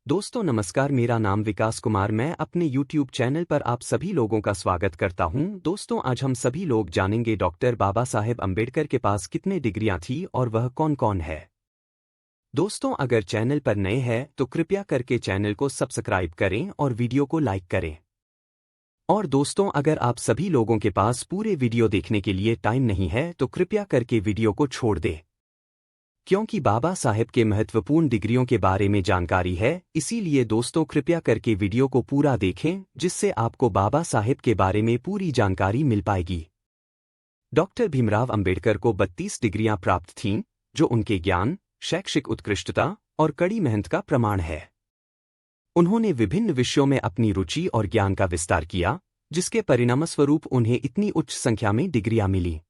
दोस्तों नमस्कार, मेरा नाम विकास कुमार। मैं अपने YouTube चैनल पर आप सभी लोगों का स्वागत करता हूं। दोस्तों आज हम सभी लोग जानेंगे डॉक्टर बाबा साहेब अम्बेडकर के पास कितने डिग्रियां थी और वह कौन कौन है। दोस्तों अगर चैनल पर नए हैं तो कृपया करके चैनल को सब्सक्राइब करें और वीडियो को लाइक करें। और दोस्तों अगर आप सभी लोगों के पास पूरे वीडियो देखने के लिए टाइम नहीं है तो कृपया करके वीडियो को छोड़ दें, क्योंकि बाबा साहेब के महत्वपूर्ण डिग्रियों के बारे में जानकारी है। इसीलिए दोस्तों कृपया करके वीडियो को पूरा देखें, जिससे आपको बाबा साहेब के बारे में पूरी जानकारी मिल पाएगी। डॉक्टर भीमराव अंबेडकर को 32 डिग्रियां प्राप्त थीं, जो उनके ज्ञान, शैक्षिक उत्कृष्टता और कड़ी मेहनत का प्रमाण है। उन्होंने विभिन्न विषयों में अपनी रुचि और ज्ञान का विस्तार किया, जिसके परिणामस्वरूप उन्हें इतनी उच्च संख्या में डिग्रियां मिली।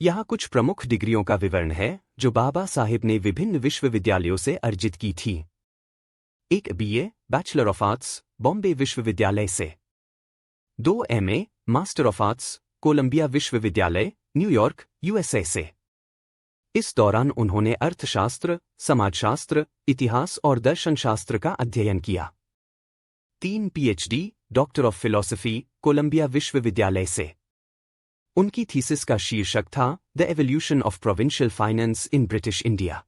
यहाँ कुछ प्रमुख डिग्रियों का विवरण है जो बाबा साहेब ने विभिन्न विश्वविद्यालयों से अर्जित की थी। 1 BA bachelor of arts Bombay विश्वविद्यालय से, 2 MA master of arts Columbia विश्वविद्यालय न्यूयॉर्क USA से। इस दौरान उन्होंने अर्थशास्त्र, समाजशास्त्र, इतिहास और दर्शनशास्त्र का अध्ययन किया। 3 PhD doctor of philosophy Columbia विश्वविद्यालय से। उनकी थीसिस का शीर्षक था the evolution of provincial finance in British India.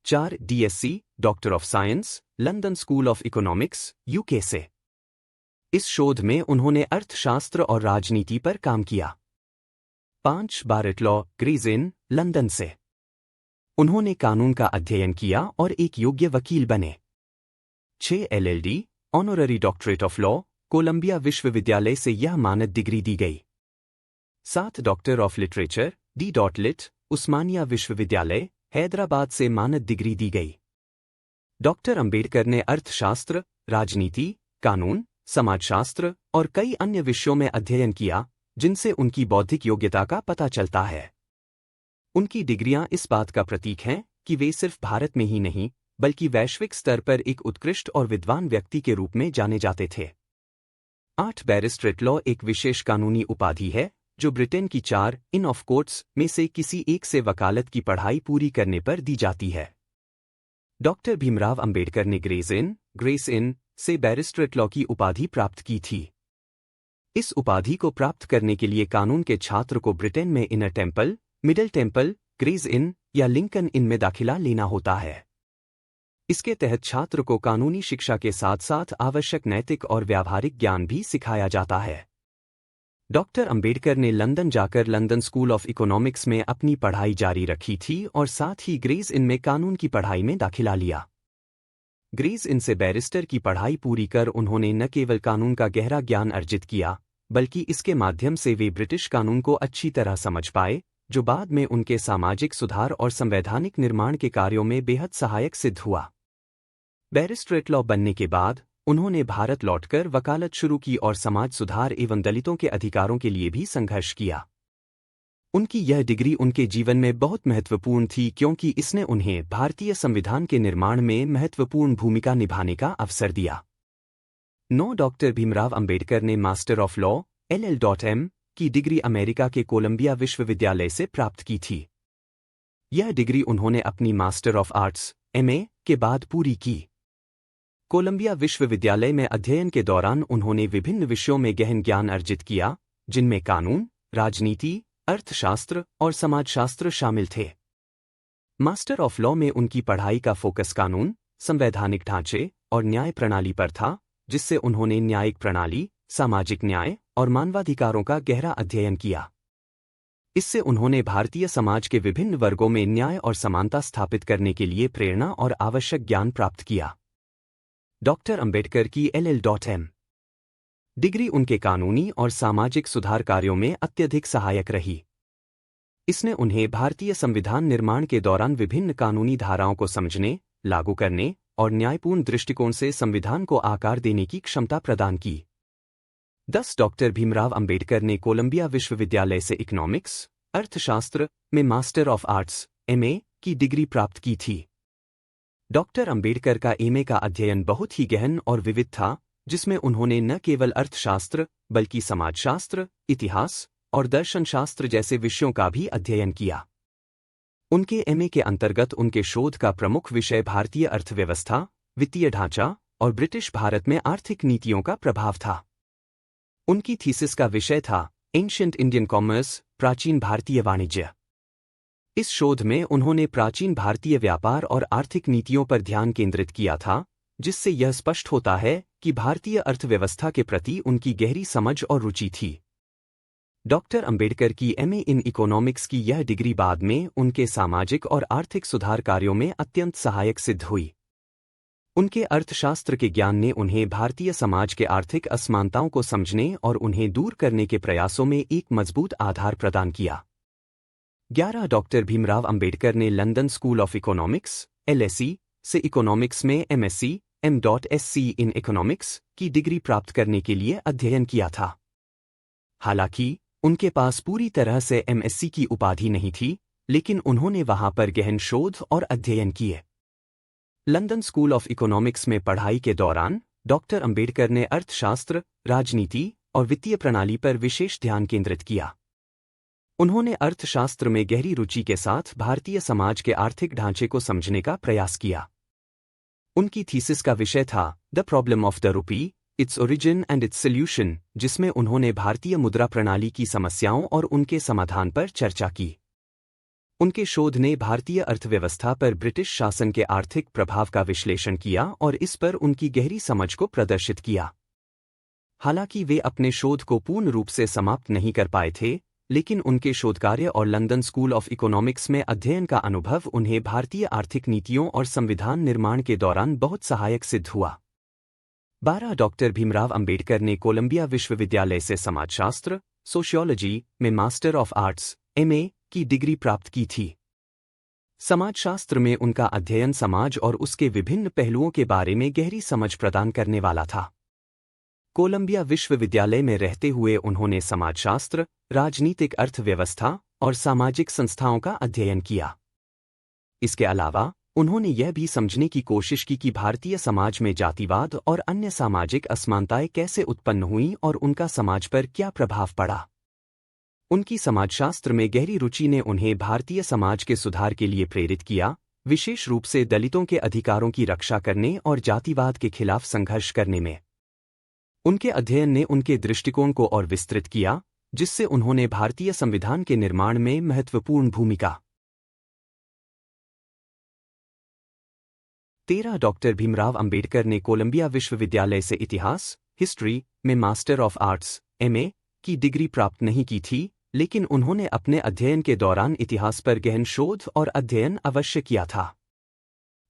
4 DSc doctor of science London School of Economics UK से। इस शोध में उन्होंने अर्थशास्त्र और राजनीति पर काम किया। 5 बारेट लॉ ग्रेज इन लंदन से। उन्होंने कानून का अध्ययन किया और एक योग्य वकील बने। 6 LLD honorary doctorate of law Columbia विश्वविद्यालय से यह मानद डिग्री दी गई। 7 डॉक्टर ऑफ लिटरेचर D.Lit उस्मानिया विश्वविद्यालय हैदराबाद से मानद डिग्री दी गई। डॉक्टर अंबेडकर ने अर्थशास्त्र, राजनीति, कानून, समाजशास्त्र और कई अन्य विषयों में अध्ययन किया, जिनसे उनकी बौद्धिक योग्यता का पता चलता है। उनकी डिग्रियां इस बात का प्रतीक हैं कि वे सिर्फ भारत में ही नहीं बल्कि वैश्विक स्तर पर एक उत्कृष्ट और विद्वान व्यक्ति के रूप में जाने जाते थे। 8 बैरिस्टरेट लॉ एक विशेष कानूनी उपाधि है जो ब्रिटेन की 4 इन ऑफ कोर्ट्स में से किसी एक से वकालत की पढ़ाई पूरी करने पर दी जाती है। डॉक्टर भीमराव अंबेडकर ने ग्रेस इन से बैरिस्टरेट लॉ की उपाधि प्राप्त की थी। इस उपाधि को प्राप्त करने के लिए कानून के छात्र को ब्रिटेन में Inner Temple, Middle Temple, Gray's Inn या लिंकन इन में दाखिला लेना होता है। इसके तहत छात्र को कानूनी शिक्षा के साथ साथ आवश्यक नैतिक और व्यावहारिक ज्ञान भी सिखाया जाता है। डॉक्टर अंबेडकर ने लंदन जाकर लंदन स्कूल ऑफ इकोनॉमिक्स में अपनी पढ़ाई जारी रखी थी और साथ ही ग्रेज इन में कानून की पढ़ाई में दाखिला लिया। ग्रेज इन से बैरिस्टर की पढ़ाई पूरी कर उन्होंने न केवल कानून का गहरा ज्ञान अर्जित किया, बल्कि इसके माध्यम से वे ब्रिटिश कानून को अच्छी तरह समझ पाए, जो बाद में उनके सामाजिक सुधार और संवैधानिक निर्माण के कार्यों में बेहद सहायक सिद्ध हुआ। बैरिस्टरेट लॉ बनने के बाद उन्होंने भारत लौटकर वकालत शुरू की और समाज सुधार एवं दलितों के अधिकारों के लिए भी संघर्ष किया। उनकी यह डिग्री उनके जीवन में बहुत महत्वपूर्ण थी क्योंकि इसने उन्हें भारतीय संविधान के निर्माण में महत्वपूर्ण भूमिका निभाने का अवसर दिया। 9 डॉक्टर भीमराव अंबेडकर ने मास्टर ऑफ लॉ LL.M की डिग्री अमेरिका के कोलंबिया विश्वविद्यालय से प्राप्त की थी। यह डिग्री उन्होंने अपनी मास्टर ऑफ आर्ट्स MA के बाद पूरी की। कोलंबिया विश्वविद्यालय में अध्ययन के दौरान उन्होंने विभिन्न विषयों में गहन ज्ञान अर्जित किया, जिनमें कानून, राजनीति, अर्थशास्त्र और समाजशास्त्र शामिल थे। मास्टर ऑफ लॉ में उनकी पढ़ाई का फोकस कानून, संवैधानिक ढांचे और न्याय प्रणाली पर था, जिससे उन्होंने न्यायिक प्रणाली, सामाजिक न्याय और मानवाधिकारों का गहरा अध्ययन किया। इससे उन्होंने भारतीय समाज के विभिन्न वर्गों में न्याय और समानता स्थापित करने के लिए प्रेरणा और आवश्यक ज्ञान प्राप्त किया। डॉक्टर अंबेडकर की LL.M डिग्री उनके कानूनी और सामाजिक सुधार कार्यों में अत्यधिक सहायक रही। इसने उन्हें भारतीय संविधान निर्माण के दौरान विभिन्न कानूनी धाराओं को समझने, लागू करने और न्यायपूर्ण दृष्टिकोण से संविधान को आकार देने की क्षमता प्रदान की। 10 डॉक्टर भीमराव अंबेडकर ने कोलंबिया विश्वविद्यालय से इकोनॉमिक्स, अर्थशास्त्र में मास्टर ऑफ आर्ट्स MA की डिग्री प्राप्त की थी। डॉक्टर अंबेडकर का MA का अध्ययन बहुत ही गहन और विविध था, जिसमें उन्होंने न केवल अर्थशास्त्र बल्कि समाजशास्त्र, इतिहास और दर्शनशास्त्र जैसे विषयों का भी अध्ययन किया। उनके MA के अंतर्गत उनके शोध का प्रमुख विषय भारतीय अर्थव्यवस्था, वित्तीय ढांचा और ब्रिटिश भारत में आर्थिक नीतियों का प्रभाव था। उनकी थीसिस का विषय था एंशिएंट इंडियन कॉमर्स, प्राचीन भारतीय वाणिज्य। इस शोध में उन्होंने प्राचीन भारतीय व्यापार और आर्थिक नीतियों पर ध्यान केंद्रित किया था, जिससे यह स्पष्ट होता है कि भारतीय अर्थव्यवस्था के प्रति उनकी गहरी समझ और रुचि थी। डॉक्टर अंबेडकर की एमए इन इकोनॉमिक्स की यह डिग्री बाद में उनके सामाजिक और आर्थिक सुधार कार्यों में अत्यंत सहायक सिद्ध हुई। उनके अर्थशास्त्र के ज्ञान ने उन्हें भारतीय समाज के आर्थिक असमानताओं को समझने और उन्हें दूर करने के प्रयासों में एक मजबूत आधार प्रदान किया। 11 डॉक्टर भीमराव अंबेडकर ने London School of economics LSE से इकोनॉमिक्स में MSc M.Sc इन इकोनॉमिक्स की डिग्री प्राप्त करने के लिए अध्ययन किया था। हालांकि उनके पास पूरी तरह से MSc की उपाधि नहीं थी, लेकिन उन्होंने वहां पर गहन शोध और अध्ययन किए। लंदन स्कूल ऑफ इकोनॉमिक्स में पढ़ाई के दौरान डॉक्टर अंबेडकर ने अर्थशास्त्र, राजनीति और वित्तीय प्रणाली पर विशेष ध्यान केंद्रित किया। उन्होंने अर्थशास्त्र में गहरी रुचि के साथ भारतीय समाज के आर्थिक ढांचे को समझने का प्रयास किया। उनकी थीसिस का विषय था the problem of the rupee, its origin and it's solution, जिसमें उन्होंने भारतीय मुद्रा प्रणाली की समस्याओं और उनके समाधान पर चर्चा की। उनके शोध ने भारतीय अर्थव्यवस्था पर ब्रिटिश शासन के आर्थिक प्रभाव का विश्लेषण किया और इस पर उनकी गहरी समझ को प्रदर्शित किया। हालांकि वे अपने शोध को पूर्ण रूप से समाप्त नहीं कर पाए थे, लेकिन उनके शोधकार्य और लंदन स्कूल ऑफ इकोनॉमिक्स में अध्ययन का अनुभव उन्हें भारतीय आर्थिक नीतियों और संविधान निर्माण के दौरान बहुत सहायक सिद्ध हुआ। 12 डॉक्टर भीमराव अंबेडकर ने कोलंबिया विश्वविद्यालय से समाजशास्त्र, सोशियोलॉजी में मास्टर ऑफ आर्ट्स MA की डिग्री प्राप्त की थी। समाजशास्त्र में उनका अध्ययन समाज और उसके विभिन्न पहलुओं के बारे में गहरी समझ प्रदान करने वाला था। कोलंबिया विश्वविद्यालय में रहते हुए उन्होंने समाजशास्त्र, राजनीतिक अर्थव्यवस्था और सामाजिक संस्थाओं का अध्ययन किया। इसके अलावा उन्होंने यह भी समझने की कोशिश की कि भारतीय समाज में जातिवाद और अन्य सामाजिक असमानताएं कैसे उत्पन्न हुईं और उनका समाज पर क्या प्रभाव पड़ा। उनकी समाजशास्त्र में गहरी रुचि ने उन्हें भारतीय समाज के सुधार के लिए प्रेरित किया, विशेष रूप से दलितों के अधिकारों की रक्षा करने और जातिवाद के खिलाफ संघर्ष करने में। उनके अध्ययन ने उनके दृष्टिकोण को और विस्तृत किया, जिससे उन्होंने भारतीय संविधान के निर्माण में महत्वपूर्ण भूमिका। 13 डॉक्टर भीमराव अंबेडकर ने कोलंबिया विश्वविद्यालय से इतिहास, हिस्ट्री में मास्टर ऑफ आर्ट्स MA की डिग्री प्राप्त नहीं की थी, लेकिन उन्होंने अपने अध्ययन के दौरान इतिहास पर गहन शोध और अध्ययन अवश्य किया था।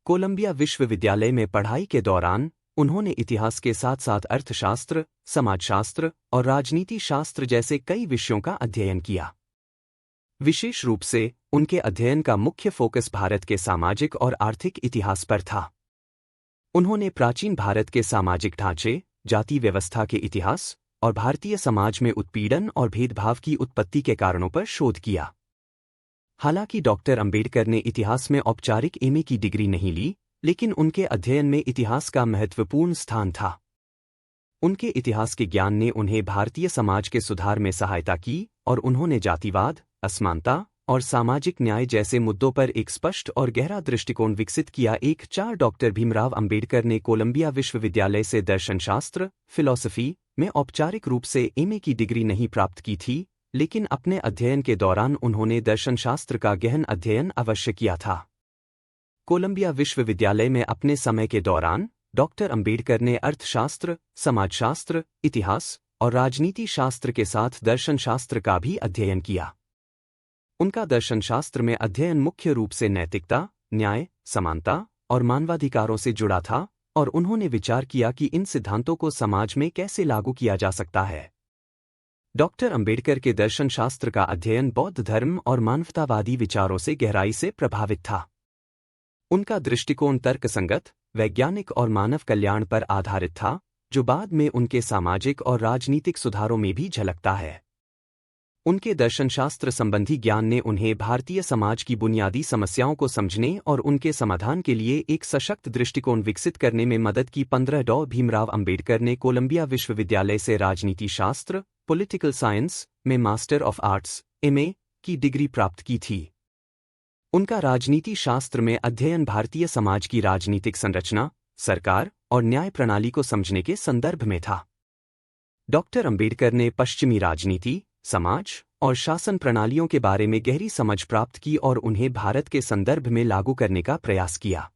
कोलंबिया विश्वविद्यालय में पढ़ाई के दौरान उन्होंने इतिहास के साथ साथ अर्थशास्त्र, समाजशास्त्र और राजनीति शास्त्र जैसे कई विषयों का अध्ययन किया। विशेष रूप से उनके अध्ययन का मुख्य फोकस भारत के सामाजिक और आर्थिक इतिहास पर था। उन्होंने प्राचीन भारत के सामाजिक ढांचे, जाति व्यवस्था के इतिहास और भारतीय समाज में उत्पीड़न और भेदभाव की उत्पत्ति के कारणों पर शोध किया। हालांकि डॉक्टर अंबेडकर ने इतिहास में औपचारिक MA की डिग्री नहीं ली, लेकिन उनके अध्ययन में इतिहास का महत्वपूर्ण स्थान था। उनके इतिहास के ज्ञान ने उन्हें भारतीय समाज के सुधार में सहायता की और उन्होंने जातिवाद, असमानता और सामाजिक न्याय जैसे मुद्दों पर एक स्पष्ट और गहरा दृष्टिकोण विकसित किया। 4 डॉक्टर भीमराव अंबेडकर ने कोलंबिया विश्वविद्यालय से दर्शनशास्त्र, फिलॉसफी में औपचारिक रूप से MA की डिग्री नहीं प्राप्त की थी, लेकिन अपने अध्ययन के दौरान उन्होंने दर्शनशास्त्र का गहन अध्ययन अवश्य किया था। कोलंबिया विश्वविद्यालय में अपने समय के दौरान डॉक्टर अंबेडकर ने अर्थशास्त्र, समाजशास्त्र, इतिहास और राजनीति शास्त्र के साथ दर्शनशास्त्र का भी अध्ययन किया। उनका दर्शनशास्त्र में अध्ययन मुख्य रूप से नैतिकता, न्याय, समानता और मानवाधिकारों से जुड़ा था और उन्होंने विचार किया कि इन सिद्धांतों को समाज में कैसे लागू किया जा सकता है। डॉक्टर अंबेडकर के दर्शनशास्त्र का अध्ययन बौद्ध धर्म और मानवतावादी विचारों से गहराई से प्रभावित था। उनका दृष्टिकोण तर्कसंगत, वैज्ञानिक और मानव कल्याण पर आधारित था, जो बाद में उनके सामाजिक और राजनीतिक सुधारों में भी झलकता है। उनके दर्शनशास्त्र संबंधी ज्ञान ने उन्हें भारतीय समाज की बुनियादी समस्याओं को समझने और उनके समाधान के लिए एक सशक्त दृष्टिकोण विकसित करने में मदद की। 15 डॉ भीमराव अंबेडकर ने कोलंबिया विश्वविद्यालय से राजनीति शास्त्र, पॉलिटिकल साइंस में मास्टर ऑफ आर्ट्स MA की डिग्री प्राप्त की थी। उनका राजनीति शास्त्र में अध्ययन भारतीय समाज की राजनीतिक संरचना, सरकार और न्याय प्रणाली को समझने के संदर्भ में था। डॉक्टर अंबेडकर ने पश्चिमी राजनीति, समाज और शासन प्रणालियों के बारे में गहरी समझ प्राप्त की और उन्हें भारत के संदर्भ में लागू करने का प्रयास किया।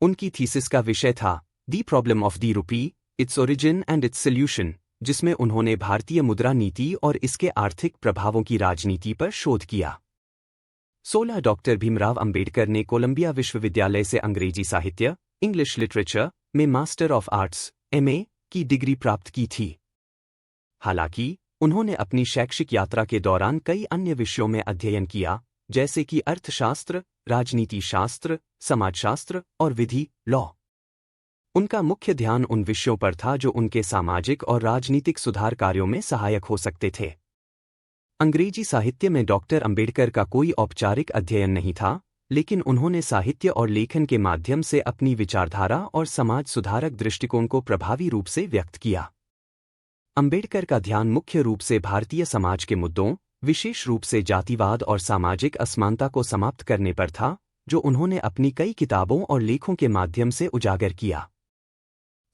उनकी थीसिस का विषय था the problem of the rupee, its origin and it's solution, जिसमें उन्होंने भारतीय मुद्रा नीति और इसके आर्थिक प्रभावों की राजनीति पर शोध किया। 16 डॉक्टर भीमराव अंबेडकर ने कोलंबिया विश्वविद्यालय से अंग्रेजी साहित्य, इंग्लिश लिटरेचर में मास्टर ऑफ आर्ट्स (MA) की डिग्री प्राप्त की थी। हालांकि उन्होंने अपनी शैक्षिक यात्रा के दौरान कई अन्य विषयों में अध्ययन किया, जैसे कि अर्थशास्त्र, राजनीति शास्त्र, समाजशास्त्र और विधि लॉ। उनका मुख्य ध्यान उन विषयों पर था जो उनके सामाजिक और राजनीतिक सुधार कार्यों में सहायक हो सकते थे। अंग्रेजी साहित्य में डॉक्टर अंबेडकर का कोई औपचारिक अध्ययन नहीं था, लेकिन उन्होंने साहित्य और लेखन के माध्यम से अपनी विचारधारा और समाज सुधारक दृष्टिकोण को प्रभावी रूप से व्यक्त किया। अंबेडकर का ध्यान मुख्य रूप से भारतीय समाज के मुद्दों, विशेष रूप से जातिवाद और सामाजिक असमानता को समाप्त करने पर था, जो उन्होंने अपनी कई किताबों और लेखों के माध्यम से उजागर किया।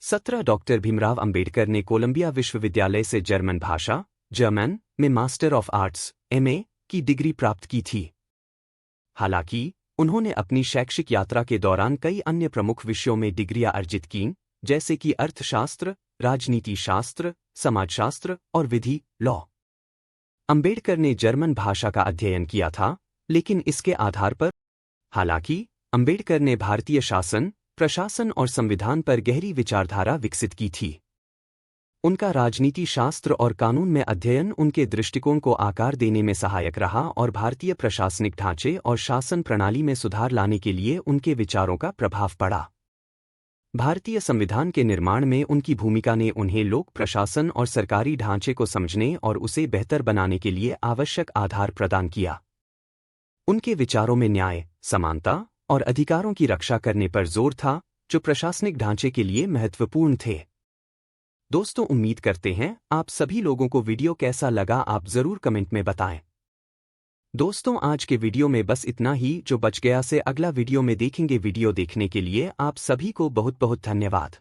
17 डॉक्टर भीमराव अंबेडकर ने कोलंबिया विश्वविद्यालय से जर्मन भाषा (जर्मन) में मास्टर ऑफ आर्ट्स (MA) की डिग्री प्राप्त की थी। हालांकि उन्होंने अपनी शैक्षिक यात्रा के दौरान कई अन्य प्रमुख विषयों में डिग्रियां अर्जित कीं, जैसे कि अर्थशास्त्र, राजनीति शास्त्र, समाजशास्त्र और विधि लॉ। अंबेडकर ने जर्मन भाषा का अध्ययन किया था, लेकिन इसके आधार पर हालांकि अंबेडकर ने भारतीय शासन, प्रशासन और संविधान पर गहरी विचारधारा विकसित की थी। उनका राजनीति शास्त्र और कानून में अध्ययन उनके दृष्टिकोण को आकार देने में सहायक रहा और भारतीय प्रशासनिक ढांचे और शासन प्रणाली में सुधार लाने के लिए उनके विचारों का प्रभाव पड़ा। भारतीय संविधान के निर्माण में उनकी भूमिका ने उन्हें लोक प्रशासन और सरकारी ढांचे को समझने और उसे बेहतर बनाने के लिए आवश्यक आधार प्रदान किया। उनके विचारों में न्याय, समानता और अधिकारों की रक्षा करने पर जोर था, जो प्रशासनिक ढांचे के लिए महत्वपूर्ण थे। दोस्तों, उम्मीद करते हैं आप सभी लोगों को वीडियो कैसा लगा, आप जरूर कमेंट में बताएं। दोस्तों, आज के वीडियो में बस इतना ही। जो बच गया से अगला वीडियो में देखेंगे। वीडियो देखने के लिए आप सभी को बहुत बहुत धन्यवाद।